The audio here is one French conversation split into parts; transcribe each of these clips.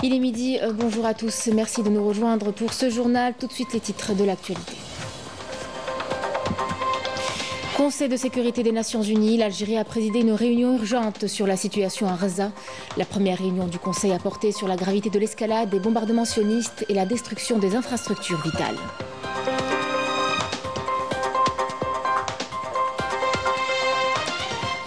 Il est midi, bonjour à tous, merci de nous rejoindre pour ce journal. Tout de suite les titres de l'actualité. Conseil de sécurité des Nations Unies, l'Algérie a présidé une réunion urgente sur la situation à Gaza. La première réunion du Conseil a porté sur la gravité de l'escalade des bombardements sionistes et la destruction des infrastructures vitales.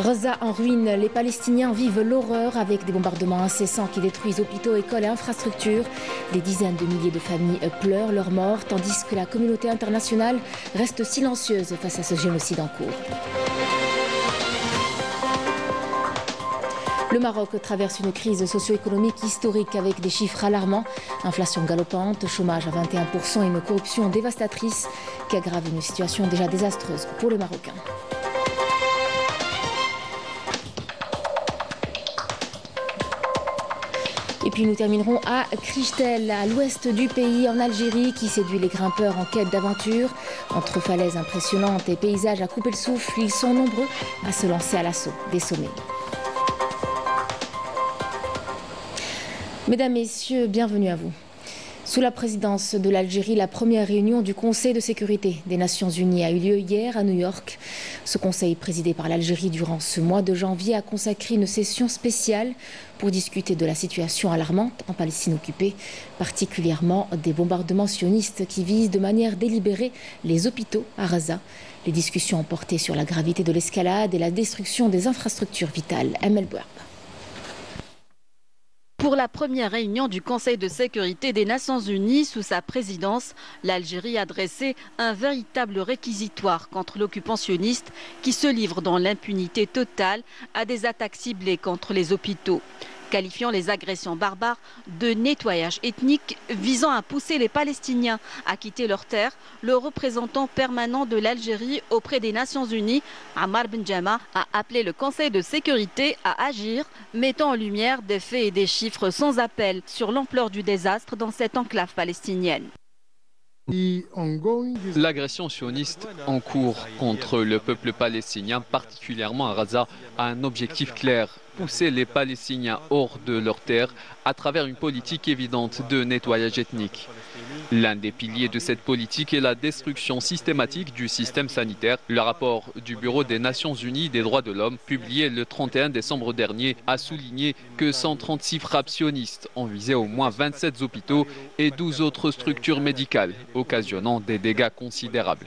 Gaza en ruine, les Palestiniens vivent l'horreur avec des bombardements incessants qui détruisent hôpitaux, écoles et infrastructures. Des dizaines de milliers de familles pleurent leur mort, tandis que la communauté internationale reste silencieuse face à ce génocide en cours. Le Maroc traverse une crise socio-économique historique avec des chiffres alarmants. Inflation galopante, chômage à 21% et une corruption dévastatrice qui aggrave une situation déjà désastreuse pour les Marocains. Et puis nous terminerons à Christel, à l'ouest du pays, en Algérie, qui séduit les grimpeurs en quête d'aventure. Entre falaises impressionnantes et paysages à couper le souffle, ils sont nombreux à se lancer à l'assaut des sommets. Mesdames, Messieurs, bienvenue à vous. Sous la présidence de l'Algérie, la première réunion du Conseil de sécurité des Nations Unies a eu lieu hier à New York. Ce conseil, présidé par l'Algérie durant ce mois de janvier, a consacré une session spéciale pour discuter de la situation alarmante en Palestine occupée, particulièrement des bombardements sionistes qui visent de manière délibérée les hôpitaux à Gaza. Les discussions ont porté sur la gravité de l'escalade et la destruction des infrastructures vitales. Amel Bouarba. Pour la première réunion du Conseil de sécurité des Nations Unies, sous sa présidence, l'Algérie a dressé un véritable réquisitoire contre l'occupant sioniste qui se livre dans l'impunité totale à des attaques ciblées contre les hôpitaux, qualifiant les agressions barbares de nettoyage ethnique visant à pousser les Palestiniens à quitter leurs terres. Le représentant permanent de l'Algérie auprès des Nations Unies, Ammar Benjama, a appelé le Conseil de sécurité à agir, mettant en lumière des faits et des chiffres sans appel sur l'ampleur du désastre dans cette enclave palestinienne. L'agression sioniste en cours contre le peuple palestinien, particulièrement à Gaza, a un objectif clair: pousser les Palestiniens hors de leurs terres à travers une politique évidente de nettoyage ethnique. L'un des piliers de cette politique est la destruction systématique du système sanitaire. Le rapport du Bureau des Nations Unies des droits de l'homme, publié le 31 décembre dernier, a souligné que 136 frappes sionistes ont visé au moins 27 hôpitaux et 12 autres structures médicales, occasionnant des dégâts considérables.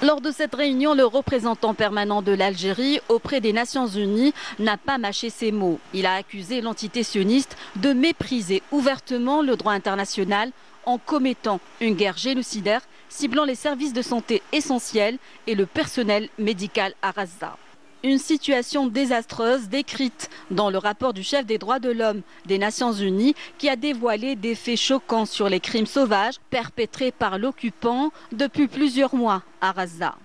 Lors de cette réunion, le représentant permanent de l'Algérie auprès des Nations Unies n'a pas mâché ses mots. Il a accusé l'entité sioniste de mépriser ouvertement le droit international en commettant une guerre génocidaire ciblant les services de santé essentiels et le personnel médical à Gaza. Une situation désastreuse décrite dans le rapport du chef des droits de l'homme des Nations Unies qui a dévoilé des faits choquants sur les crimes sauvages perpétrés par l'occupant depuis plusieurs mois à Gaza.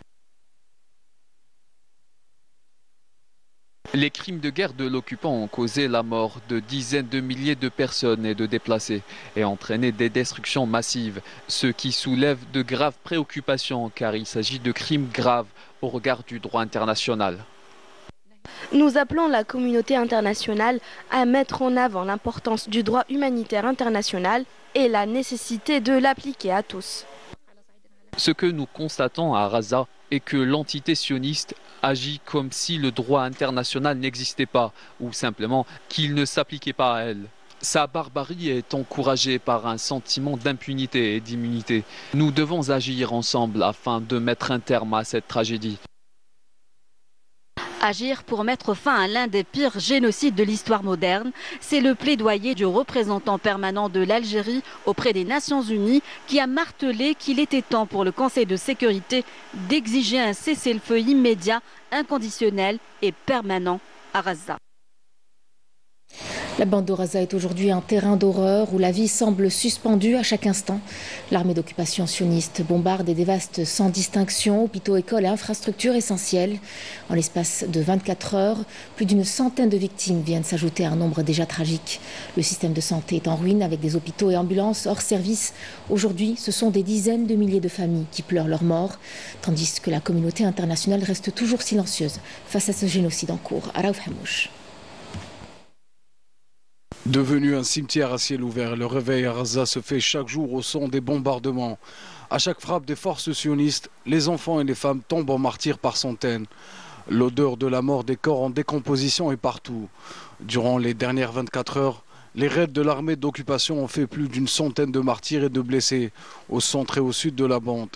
Les crimes de guerre de l'occupant ont causé la mort de dizaines de milliers de personnes et de déplacés et entraîné des destructions massives, ce qui soulève de graves préoccupations car il s'agit de crimes graves au regard du droit international. Nous appelons la communauté internationale à mettre en avant l'importance du droit humanitaire international et la nécessité de l'appliquer à tous. Ce que nous constatons à Gaza est que l'entité sioniste agit comme si le droit international n'existait pas ou simplement qu'il ne s'appliquait pas à elle. Sa barbarie est encouragée par un sentiment d'impunité et d'immunité. Nous devons agir ensemble afin de mettre un terme à cette tragédie. Agir pour mettre fin à l'un des pires génocides de l'histoire moderne, c'est le plaidoyer du représentant permanent de l'Algérie auprès des Nations Unies qui a martelé qu'il était temps pour le Conseil de sécurité d'exiger un cessez-le-feu immédiat, inconditionnel et permanent à Gaza. La bande de Gaza est aujourd'hui un terrain d'horreur où la vie semble suspendue à chaque instant. L'armée d'occupation sioniste bombarde et dévaste sans distinction hôpitaux, écoles et infrastructures essentielles. En l'espace de 24 heures, plus d'une centaine de victimes viennent s'ajouter à un nombre déjà tragique. Le système de santé est en ruine avec des hôpitaux et ambulances hors service. Aujourd'hui, ce sont des dizaines de milliers de familles qui pleurent leur mort, tandis que la communauté internationale reste toujours silencieuse face à ce génocide en cours. Araouf Hamouche. Devenu un cimetière à ciel ouvert, le réveil à Gaza se fait chaque jour au son des bombardements. À chaque frappe des forces sionistes, les enfants et les femmes tombent en martyrs par centaines. L'odeur de la mort des corps en décomposition est partout. Durant les dernières 24 heures, les raids de l'armée d'occupation ont fait plus d'une centaine de martyrs et de blessés au centre et au sud de la bande.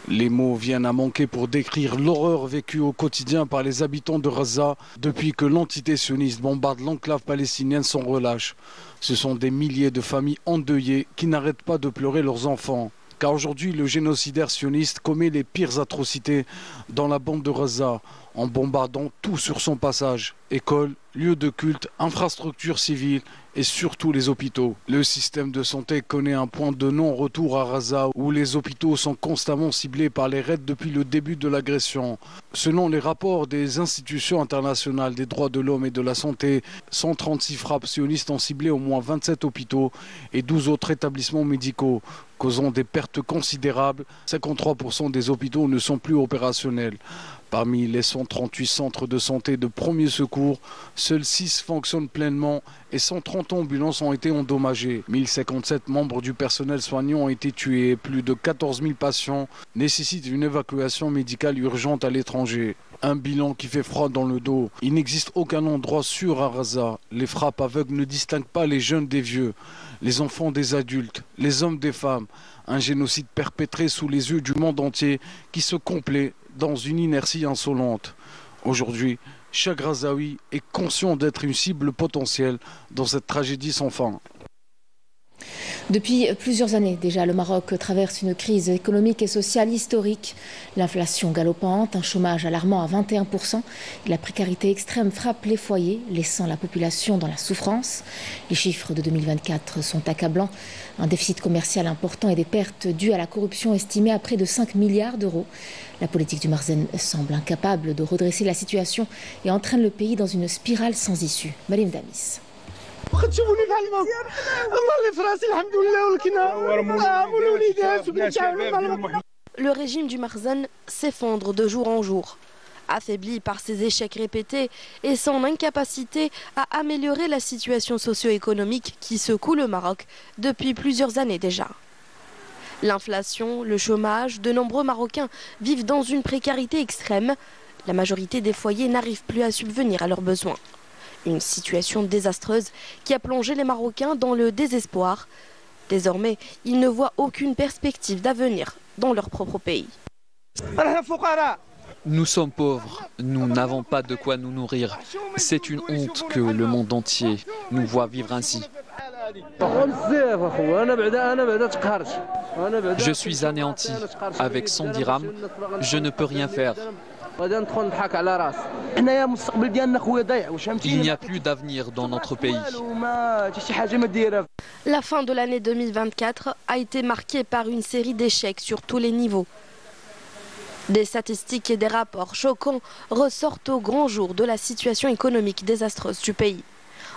Les mots viennent à manquer pour décrire l'horreur vécue au quotidien par les habitants de Gaza depuis que l'entité sioniste bombarde l'enclave palestinienne sans relâche. Ce sont des milliers de familles endeuillées qui n'arrêtent pas de pleurer leurs enfants. Car aujourd'hui, le génocidaire sioniste commet les pires atrocités dans la bande de Gaza en bombardant tout sur son passage. Écoles, lieux de culte, infrastructures civiles et surtout les hôpitaux. Le système de santé connaît un point de non-retour à Gaza où les hôpitaux sont constamment ciblés par les raids depuis le début de l'agression. Selon les rapports des institutions internationales des droits de l'homme et de la santé, 136 frappes sionistes ont ciblé au moins 27 hôpitaux et 12 autres établissements médicaux, causant des pertes considérables. 53% des hôpitaux ne sont plus opérationnels. Parmi les 138 centres de santé de premier secours, seuls 6 fonctionnent pleinement et 130 ambulances ont été endommagées. 1057 membres du personnel soignant ont été tués. Plus de 14 000 patients nécessitent une évacuation médicale urgente à l'étranger. Un bilan qui fait froid dans le dos. Il n'existe aucun endroit sûr à Gaza. Les frappes aveugles ne distinguent pas les jeunes des vieux, les enfants des adultes, les hommes des femmes. Un génocide perpétré sous les yeux du monde entier qui se complaît dans une inertie insolente. Aujourd'hui, chaque Gazaoui est conscient d'être une cible potentielle dans cette tragédie sans fin. Depuis plusieurs années déjà, le Maroc traverse une crise économique et sociale historique. L'inflation galopante, un chômage alarmant à 21% et la précarité extrême frappent les foyers, laissant la population dans la souffrance. Les chiffres de 2024 sont accablants. Un déficit commercial important et des pertes dues à la corruption estimées à près de 5 milliards d'euros. La politique du Marzen semble incapable de redresser la situation et entraîne le pays dans une spirale sans issue. Malim Damis. Le régime du Marzen s'effondre de jour en jour. Affaibli par ses échecs répétés et son incapacité à améliorer la situation socio-économique qui secoue le Maroc depuis plusieurs années déjà. L'inflation, le chômage, de nombreux Marocains vivent dans une précarité extrême. La majorité des foyers n'arrivent plus à subvenir à leurs besoins. Une situation désastreuse qui a plongé les Marocains dans le désespoir. Désormais, ils ne voient aucune perspective d'avenir dans leur propre pays. Nous sommes pauvres, nous n'avons pas de quoi nous nourrir. C'est une honte que le monde entier nous voit vivre ainsi. Je suis anéanti. Avec 100 dirhams, je ne peux rien faire. Il n'y a plus d'avenir dans notre pays. La fin de l'année 2024 a été marquée par une série d'échecs sur tous les niveaux. Des statistiques et des rapports choquants ressortent au grand jour de la situation économique désastreuse du pays.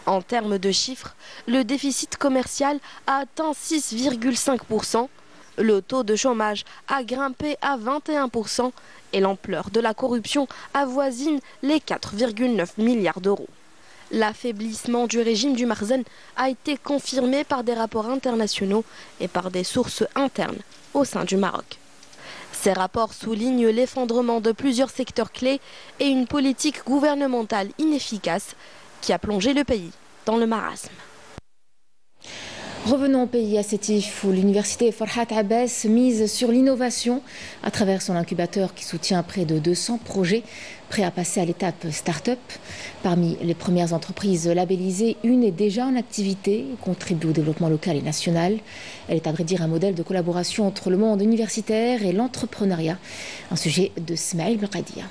En termes de chiffres, le déficit commercial a atteint 6,5%, le taux de chômage a grimpé à 21% et l'ampleur de la corruption avoisine les 4,9 milliards d'euros. L'affaiblissement du régime du Marzen a été confirmé par des rapports internationaux et par des sources internes au sein du Maroc. Ces rapports soulignent l'effondrement de plusieurs secteurs clés et une politique gouvernementale inefficace qui a plongé le pays dans le marasme. Revenons au pays assétif où l'université Farhat Abbas mise sur l'innovation à travers son incubateur qui soutient près de 200 projets prêts à passer à l'étape start-up. Parmi les premières entreprises labellisées, une est déjà en activité et contribue au développement local et national. Elle est à vrai dire un modèle de collaboration entre le monde universitaire et l'entrepreneuriat. Un sujet de Smaïl Belkadia.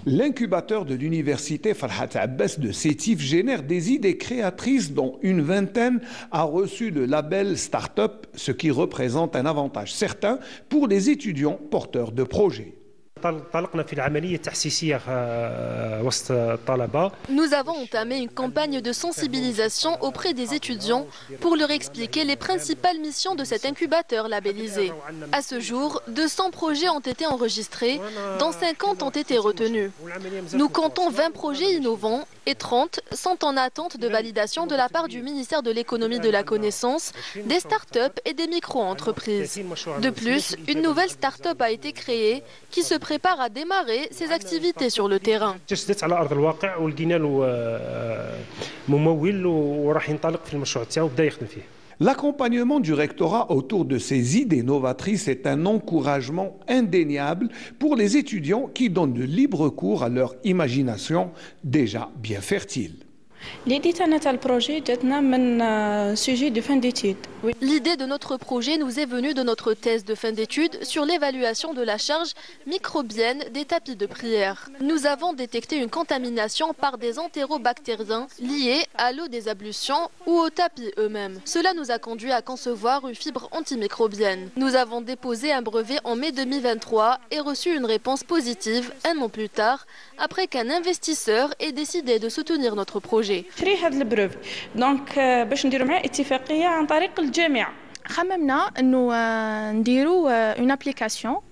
L'incubateur de l'université Farhat Abbas de Sétif génère des idées créatrices dont une vingtaine a reçu le label Start-up, ce qui représente un avantage certain pour les étudiants porteurs de projets. Nous avons entamé une campagne de sensibilisation auprès des étudiants pour leur expliquer les principales missions de cet incubateur labellisé. À ce jour, 200 projets ont été enregistrés, dont 50 ont été retenus. Nous comptons 20 projets innovants et 30 sont en attente de validation de la part du ministère de l'économie et de la connaissance, des start-up et des micro-entreprises. De plus, une nouvelle start-up a été créée qui se prépare à démarrer ses activités sur le terrain. L'accompagnement du rectorat autour de ces idées novatrices est un encouragement indéniable pour les étudiants qui donnent de libre cours à leur imagination déjà bien fertile. L'idée de notre projet nous est venue de notre thèse de fin d'études sur l'évaluation de la charge microbienne des tapis de prière. Nous avons détecté une contamination par des entérobactériens liés à l'eau des ablutions ou aux tapis eux-mêmes. Cela nous a conduit à concevoir une fibre antimicrobienne. Nous avons déposé un brevet en mai 2023 et reçu une réponse positive un an plus tard, après qu'un investisseur ait décidé de soutenir notre projet. Donc باش نديروا معاه اتفاقيه عن طريق الجامعه. خممنا انه نديروا une application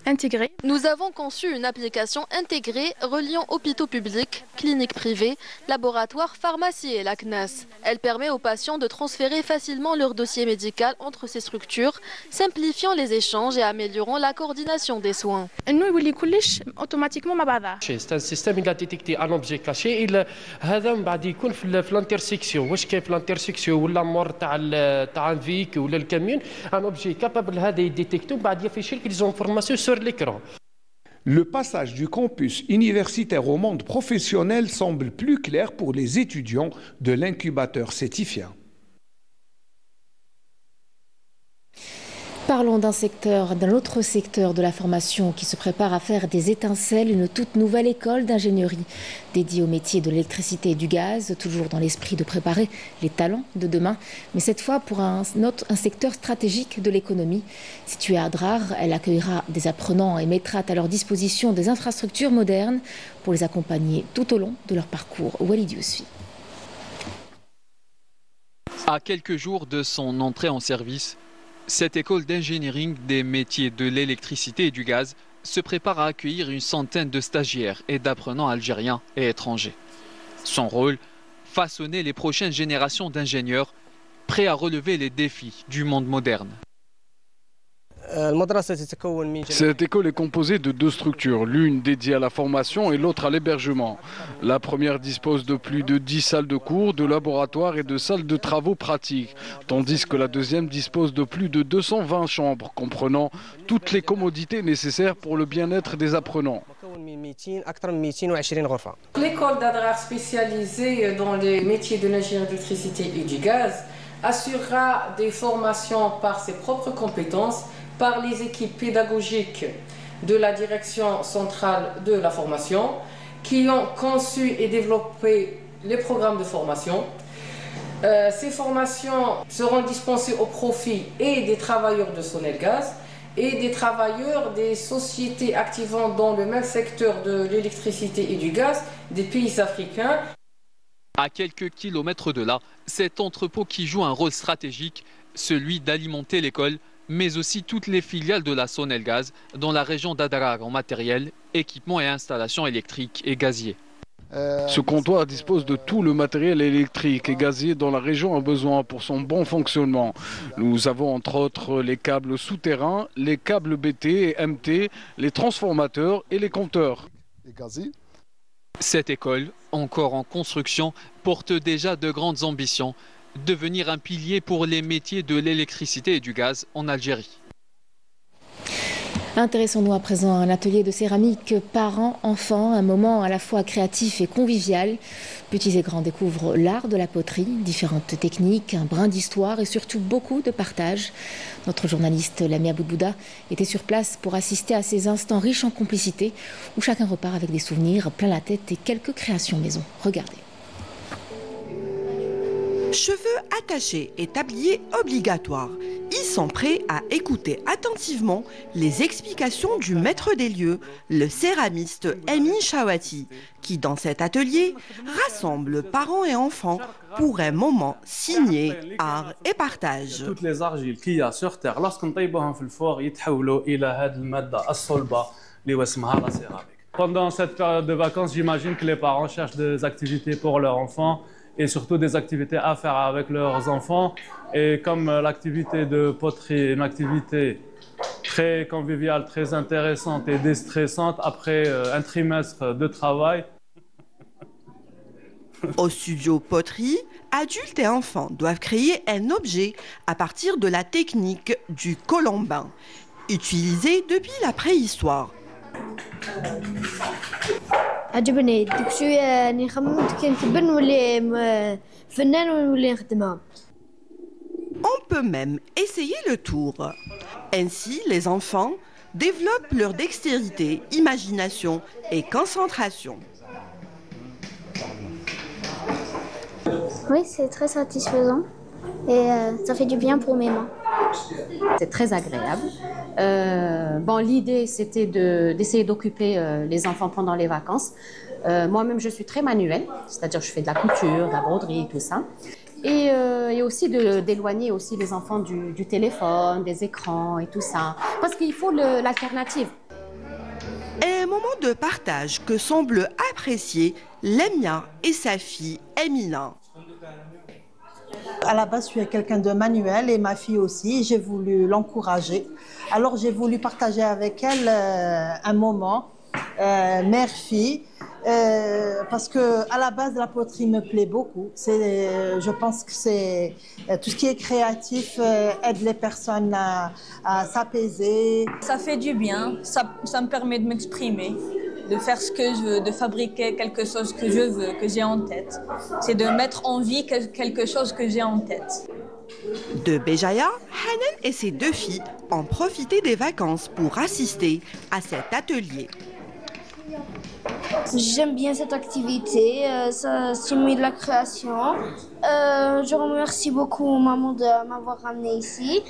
intégrée. Nous avons conçu une application intégrée reliant hôpitaux publics, cliniques privées, laboratoires, pharmacies et la CNAS. Elle permet aux patients de transférer facilement leur dossier médical entre ces structures, simplifiant les échanges et améliorant la coordination des soins. انه يولي كلش اوتوماتيكمون مع بعضها. C'est un système il a détecté un objet caché هذا من بعد يكون في الانترسيكسيون واش كاين في الانترسيكسيون ولا مور تاع الفيك ولا الكاميون un objet capable هذا يديتكتو بعد يفيش لك les informations sur l'écran. Le passage du campus universitaire au monde professionnel semble plus clair pour les étudiants de l'incubateur Sétifia. Parlons d'un autre secteur de la formation qui se prépare à faire des étincelles, une toute nouvelle école d'ingénierie dédiée au métier de l'électricité et du gaz, toujours dans l'esprit de préparer les talents de demain, mais cette fois pour un secteur stratégique de l'économie. Située à Adrar, elle accueillera des apprenants et mettra à leur disposition des infrastructures modernes pour les accompagner tout au long de leur parcours. Walid Yousfi. À quelques jours de son entrée en service, cette école d'ingénierie des métiers de l'électricité et du gaz se prépare à accueillir une centaine de stagiaires et d'apprenants algériens et étrangers. Son rôle, façonner les prochaines générations d'ingénieurs prêts à relever les défis du monde moderne. Cette école est composée de deux structures, l'une dédiée à la formation et l'autre à l'hébergement. La première dispose de plus de 10 salles de cours, de laboratoires et de salles de travaux pratiques, tandis que la deuxième dispose de plus de 220 chambres, comprenant toutes les commodités nécessaires pour le bien-être des apprenants. L'école d'Adrar spécialisée dans les métiers de l'ingénierie d'électricité et du gaz assurera des formations par ses propres compétences, par les équipes pédagogiques de la direction centrale de la formation qui ont conçu et développé les programmes de formation. Ces formations seront dispensées au profit et des travailleurs de Sonelgaz et des travailleurs des sociétés activant dans le même secteur de l'électricité et du gaz des pays africains. À quelques kilomètres de là, cet entrepôt qui joue un rôle stratégique, celui d'alimenter l'école, mais aussi toutes les filiales de la Sonelgaz dans la région d'Adrar en matériel, équipement et installations électriques et gaziers. Ce comptoir dispose de tout le matériel électrique et gazier dont la région a besoin pour son bon fonctionnement. Nous avons entre autres les câbles souterrains, les câbles BT et MT, les transformateurs et les compteurs. Cette école, encore en construction, porte déjà de grandes ambitions. Devenir un pilier pour les métiers de l'électricité et du gaz en Algérie. Intéressons-nous à présent à un atelier de céramique parents-enfants, un moment à la fois créatif et convivial. Petits et grands découvrent l'art de la poterie, différentes techniques, un brin d'histoire et surtout beaucoup de partage. Notre journaliste Lamia Boudbouda était sur place pour assister à ces instants riches en complicité où chacun repart avec des souvenirs plein la tête et quelques créations maison. Regardez. Cheveux attachés et tablier obligatoire. Ils sont prêts à écouter attentivement les explications du maître des lieux, le céramiste Emin Chawati, qui dans cet atelier rassemble parents et enfants pour un moment signé art et partage. Toutes les argiles qu'il y a sur terre, lorsqu'on طيبهم في الفور يتحولوا إلى هذه المادة الصلبة اللي اسمها la céramique. Pendant cette période de vacances, j'imagine que les parents cherchent des activités pour leurs enfants et surtout des activités à faire avec leurs enfants. Et comme l'activité de poterie est une activité très conviviale, très intéressante et déstressante après un trimestre de travail. Au studio poterie, adultes et enfants doivent créer un objet à partir de la technique du colombin, utilisée depuis la préhistoire. عجبني ديك شويه اني خممت كي نكبر نولي فنان ونولي نخدمها. On peut même essayer le tour. Ainsi, les enfants développent leur dextérité, imagination et concentration. Oui, c'est très satisfaisant et ça fait du bien pour mes mains. C'est très agréable. Bon, l'idée, c'était d'essayer d'occuper les enfants pendant les vacances. Moi-même, je suis très manuelle, c'est-à-dire je fais de la couture, de la broderie, tout ça. Et aussi d'éloigner aussi les enfants du téléphone, des écrans et tout ça. Parce qu'il faut l'alternative. Un moment de partage que semblent apprécier Lemia et sa fille Emina. À la base, je suis quelqu'un de manuel et ma fille aussi. J'ai voulu l'encourager. Alors, j'ai voulu partager avec elle un moment, mère-fille, parce que à la base, la poterie me plaît beaucoup. Je pense que c'est tout ce qui est créatif aide les personnes à s'apaiser. Ça fait du bien. Ça me permet de m'exprimer, de faire ce que je veux, de fabriquer quelque chose que je veux, que j'ai en tête. C'est de mettre en vie quelque chose que j'ai en tête. De Béjaïa, Hanan et ses deux filles ont profité des vacances pour assister à cet atelier. J'aime bien cette activité, ça stimule la création. Je remercie beaucoup maman de m'avoir ramenée ici.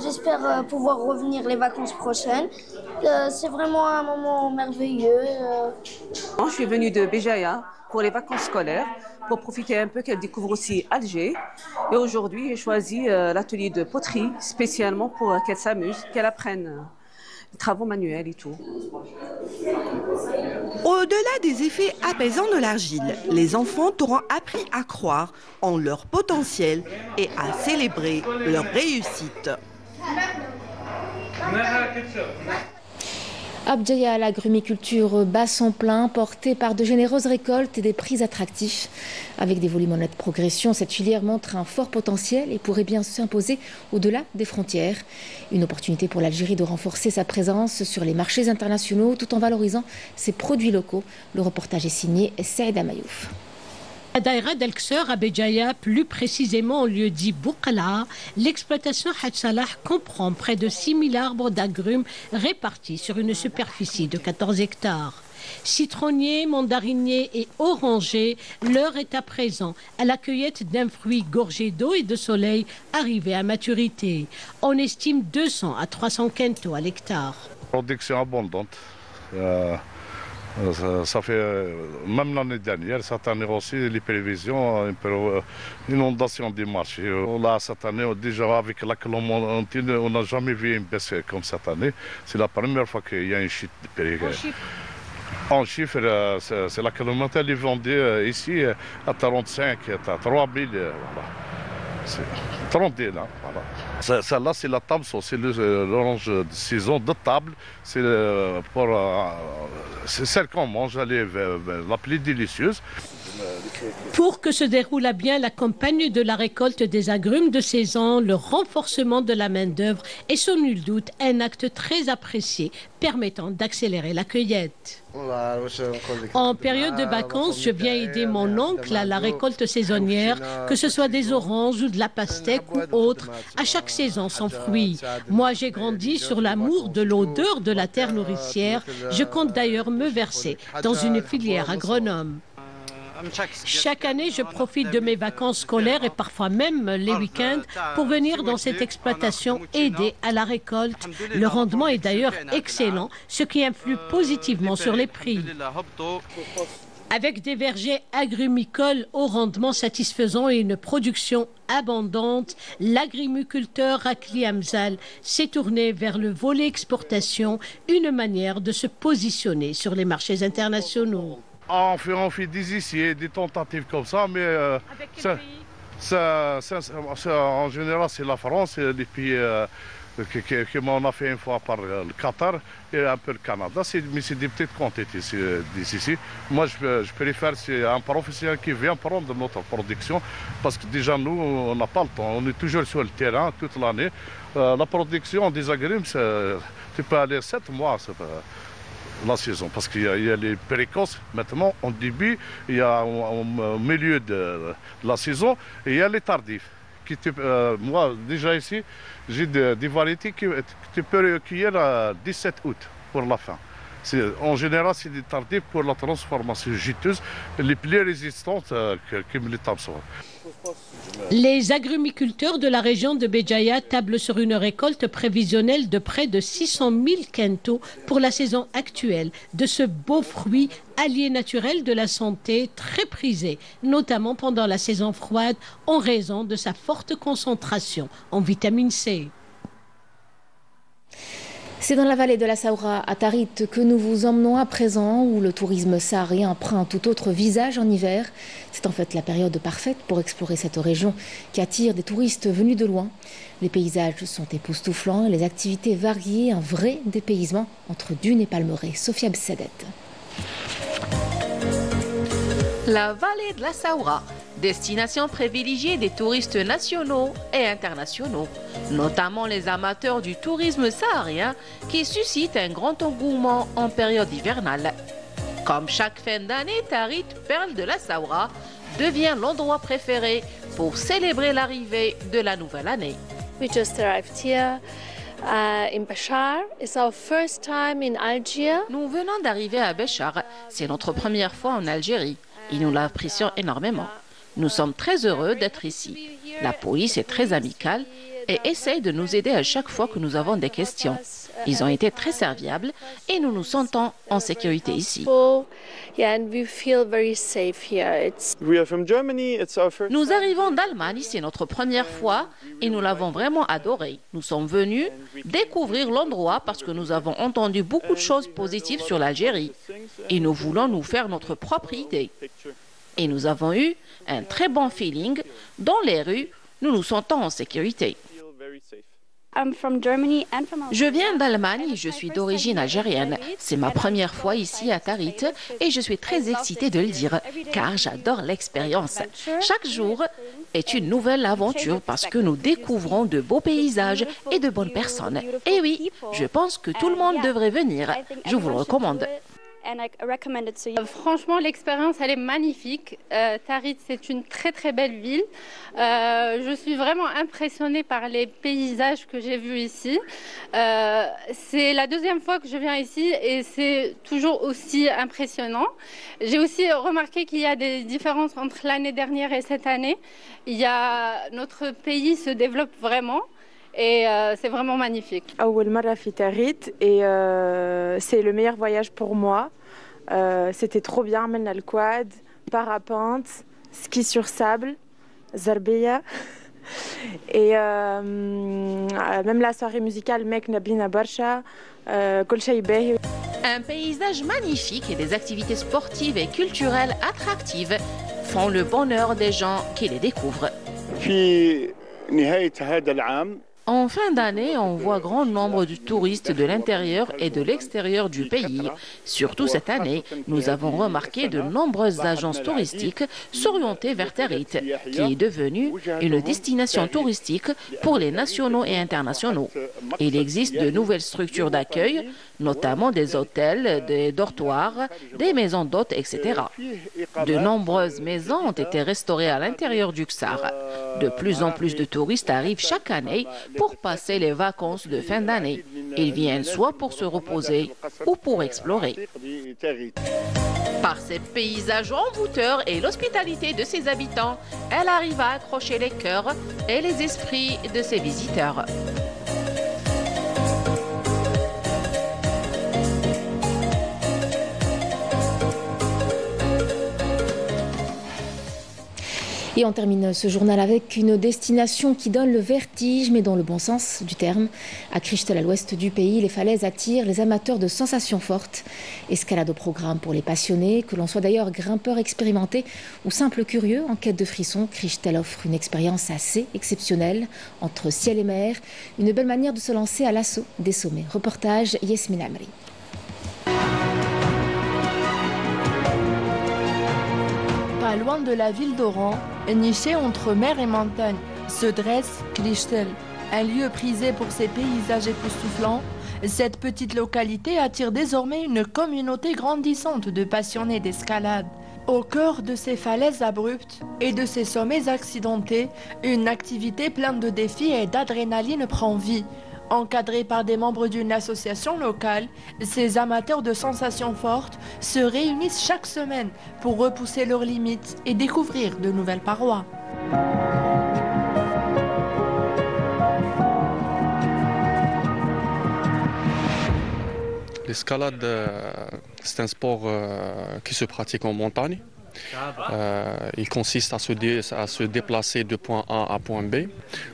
J'espère pouvoir revenir les vacances prochaines. C'est vraiment un moment merveilleux. Je suis venue de Béjaïa pour les vacances scolaires, pour profiter un peu qu'elle découvre aussi Alger. Et aujourd'hui, j'ai choisi l'atelier de poterie spécialement pour qu'elle s'amuse, qu'elle apprenne les travaux manuels et tout. Au-delà des effets apaisants de l'argile, les enfants auront appris à croire en leur potentiel et à célébrer leur réussite. Abjaya, l'agrumiculture bat son plein, portée par de généreuses récoltes et des prix attractifs. Avec des volumes en nette progression, cette filière montre un fort potentiel et pourrait bien s'imposer au-delà des frontières. Une opportunité pour l'Algérie de renforcer sa présence sur les marchés internationaux tout en valorisant ses produits locaux. Le reportage est signé Saïda Mayouf. À Daïra d'El-Kseur, à Béjaïa, plus précisément au lieu dit Bouqala, l'exploitation Hadj Salah comprend près de 6 000 arbres d'agrumes répartis sur une superficie de 14 hectares. Citronniers, mandariniers et orangers, l'heure est à présent à la cueillette d'un fruit gorgé d'eau et de soleil arrivé à maturité. On estime 200 à 300 quintaux à l'hectare. Production abondante. Ça fait, même l'année dernière, cette année aussi, les prévisions, inondation des marchés. Là, cette année, déjà avec la clémentine, on n'a jamais vu une baisse comme cette année. C'est la première fois qu'il y a une chute de prix. En chiffre, c'est la clémentine, elle est vendue ici à 45, à 3 000. Voilà. C'est 30 là. Voilà. Celle-là, c'est la table, c'est l'orange de saison de table. C'est celle qu'on mange, elle est la plus délicieuse. Pour que se déroule à bien la campagne de la récolte des agrumes de saison, le renforcement de la main-d'œuvre est sans nul doute un acte très apprécié permettant d'accélérer la cueillette. En période de vacances, je viens aider mon oncle à la récolte saisonnière, que ce soit des oranges ou de la pastèque ou autre, à chaque saison son fruit. Moi, j'ai grandi sur l'amour de l'odeur de la terre nourricière. Je compte d'ailleurs me verser dans une filière agronome. Chaque année, je profite de mes vacances scolaires et parfois même les week-ends pour venir dans cette exploitation aider à la récolte. Le rendement est d'ailleurs excellent, ce qui influe positivement sur les prix. Avec des vergers agrumicoles au rendement satisfaisant et une production abondante, l'agriculteur Rakli Amzal s'est tourné vers le volet exportation, une manière de se positionner sur les marchés internationaux. On fait des essais, des tentatives comme ça, mais en général c'est la France et les pays qu'on a fait une fois par le Qatar et un peu le Canada, mais c'est des petites quantités d'ici. Moi je préfère c'est un professionnel qui vient prendre notre production parce que déjà nous on n'a pas le temps, on est toujours sur le terrain toute l'année. La production des agrumes, tu peux aller 7 mois. La saison, parce qu'il y a les précoces maintenant en début, il y a au milieu de la saison et il y a les tardifs. Moi déjà ici, j'ai des variétés que tu peux recueillir à 17 août pour la fin. En général, c'est des tardifs pour la transformation juteuse, les plus résistantes que les tamsons. Les agrumiculteurs de la région de Béjaïa tablent sur une récolte prévisionnelle de près de 600 000 quintaux pour la saison actuelle de ce beau fruit allié naturel de la santé très prisé, notamment pendant la saison froide en raison de sa forte concentration en vitamine C. C'est dans la vallée de la Saoura, à Tarit, que nous vous emmenons à présent, où le tourisme saharien prend un tout autre visage en hiver. C'est en fait la période parfaite pour explorer cette région qui attire des touristes venus de loin. Les paysages sont époustouflants et les activités variées, un vrai dépaysement entre dunes et palmeraies. Sophia Bessedet. La vallée de la Saoura, destination privilégiée des touristes nationaux et internationaux, notamment les amateurs du tourisme saharien qui suscite un grand engouement en période hivernale. Comme chaque fin d'année, Tarit, perle de la Saoura, devient l'endroit préféré pour célébrer l'arrivée de la nouvelle année. We just arrived here. In Béchar. It's our first time in Algiers. Nous venons d'arriver à Béchar. C'est notre première fois en Algérie et nous l'apprécions énormément. Nous sommes très heureux d'être ici. La police est très amicale et essaye de nous aider à chaque fois que nous avons des questions. Ils ont été très serviables et nous nous sentons en sécurité ici. Nous arrivons d'Allemagne, c'est notre première fois et nous l'avons vraiment adoré. Nous sommes venus découvrir l'endroit parce que nous avons entendu beaucoup de choses positives sur l'Algérie et nous voulons nous faire notre propre idée. Et nous avons eu un très bon feeling. Dans les rues, nous nous sentons en sécurité. Je viens d'Allemagne et je suis d'origine algérienne. C'est ma première fois ici à Tarit et je suis très excitée de le dire car j'adore l'expérience. Chaque jour est une nouvelle aventure parce que nous découvrons de beaux paysages et de bonnes personnes. Et oui, je pense que tout le monde devrait venir. Je vous le recommande. Franchement, l'expérience, elle est magnifique. Tarit, c'est une très très belle ville. Je suis vraiment impressionnée par les paysages que j'ai vus ici. C'est la deuxième fois que je viens ici et c'est toujours aussi impressionnant. J'ai aussi remarqué qu'il y a des différences entre l'année dernière et cette année. Notre pays se développe vraiment. Et c'est vraiment magnifique. أول مرة في تاريت et c'est le meilleur voyage pour moi. C'était trop bien. عملنا الكواد, parapente, ski sur sable, زربية. Et même la soirée musicale ميك نبينا برشا. كل شيء باهي. Un paysage magnifique et des activités sportives et culturelles attractives font le bonheur des gens qui les découvrent. في نهاية هذا العام En fin d'année, on voit grand nombre de touristes de l'intérieur et de l'extérieur du pays. Surtout cette année, nous avons remarqué de nombreuses agences touristiques s'orienter vers Tarit, qui est devenue une destination touristique pour les nationaux et internationaux. Il existe de nouvelles structures d'accueil, notamment des hôtels, des dortoirs, des maisons d'hôtes, etc. De nombreuses maisons ont été restaurées à l'intérieur du Ksar. De plus en plus de touristes arrivent chaque année pour passer les vacances de fin d'année. Ils viennent soit pour se reposer ou pour explorer. Par ses paysages envoûteurs et l'hospitalité de ses habitants, elle arrive à accrocher les cœurs et les esprits de ses visiteurs. Et on termine ce journal avec une destination qui donne le vertige, mais dans le bon sens du terme. À Crichtel, à l'ouest du pays, les falaises attirent les amateurs de sensations fortes. Escalade au programme pour les passionnés, que l'on soit d'ailleurs grimpeur expérimenté ou simple curieux en quête de frissons. Crichtel offre une expérience assez exceptionnelle entre ciel et mer. Une belle manière de se lancer à l'assaut des sommets. Reportage Yasmin Amri. Pas loin de la ville d'Oran, nichée entre mer et montagne, se dresse Crichtel, un lieu prisé pour ses paysages époustouflants. Cette petite localité attire désormais une communauté grandissante de passionnés d'escalade. Au cœur de ces falaises abruptes et de ces sommets accidentés, une activité pleine de défis et d'adrénaline prend vie. Encadrés par des membres d'une association locale, ces amateurs de sensations fortes se réunissent chaque semaine pour repousser leurs limites et découvrir de nouvelles parois. L'escalade, c'est un sport qui se pratique en montagne. Il consiste à se déplacer de point A à point B.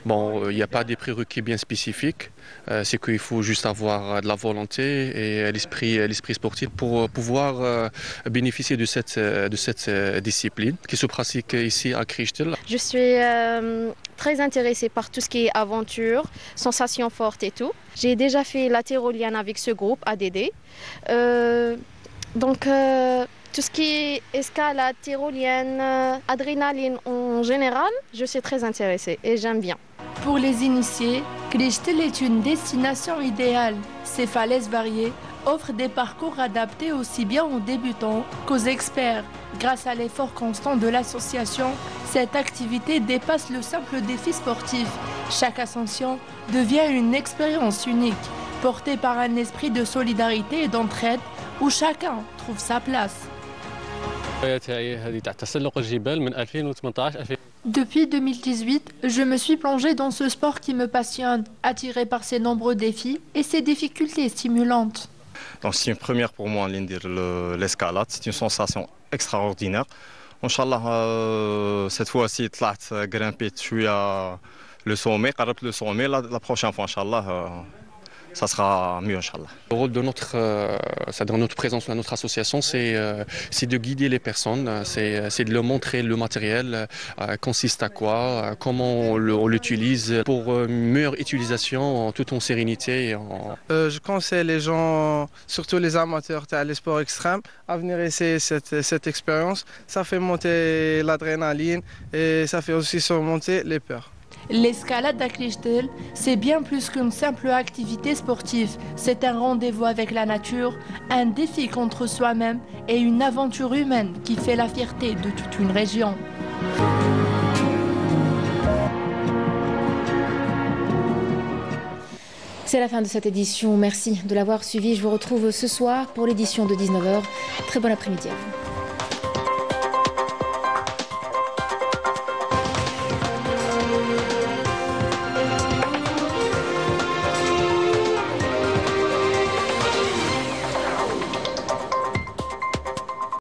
Bon, il n'y a pas des prérequis bien spécifiques. C'est qu'il faut juste avoir de la volonté et l'esprit sportif pour pouvoir bénéficier de cette discipline qui se pratique ici à Crichtel. Je suis très intéressée par tout ce qui est aventure, sensations fortes et tout. J'ai déjà fait la tyrolienne avec ce groupe ADD. Tout ce qui est escalade, tyrolienne, adrénaline en général, je suis très intéressée et j'aime bien. Pour les initiés, Crichtel est une destination idéale. Ces falaises variées offrent des parcours adaptés aussi bien aux débutants qu'aux experts. Grâce à l'effort constant de l'association, cette activité dépasse le simple défi sportif. Chaque ascension devient une expérience unique, portée par un esprit de solidarité et d'entraide où chacun trouve sa place. Depuis 2018, je me suis plongée dans ce sport qui me passionne, attirée par ses nombreux défis et ses difficultés stimulantes. Donc c'est une première pour moi l'escalade, c'est une sensation extraordinaire. Inch'Allah, cette fois-ci, j'ai grimpé le sommet, la prochaine fois, Inch'Allah, ça sera mieux, Inch'Allah. Le rôle de notre présence dans notre association, c'est de guider les personnes, c'est de leur montrer le matériel, consiste à quoi, comment on l'utilise pour une meilleure utilisation tout en sérénité. Je conseille les gens, surtout les amateurs des sports extrêmes, à venir essayer cette expérience. Ça fait monter l'adrénaline et ça fait aussi surmonter les peurs. L'escalade à Crichtel, c'est bien plus qu'une simple activité sportive. C'est un rendez-vous avec la nature, un défi contre soi-même et une aventure humaine qui fait la fierté de toute une région. C'est la fin de cette édition. Merci de l'avoir suivi. Je vous retrouve ce soir pour l'édition de 19h. Très bon après-midi à vous.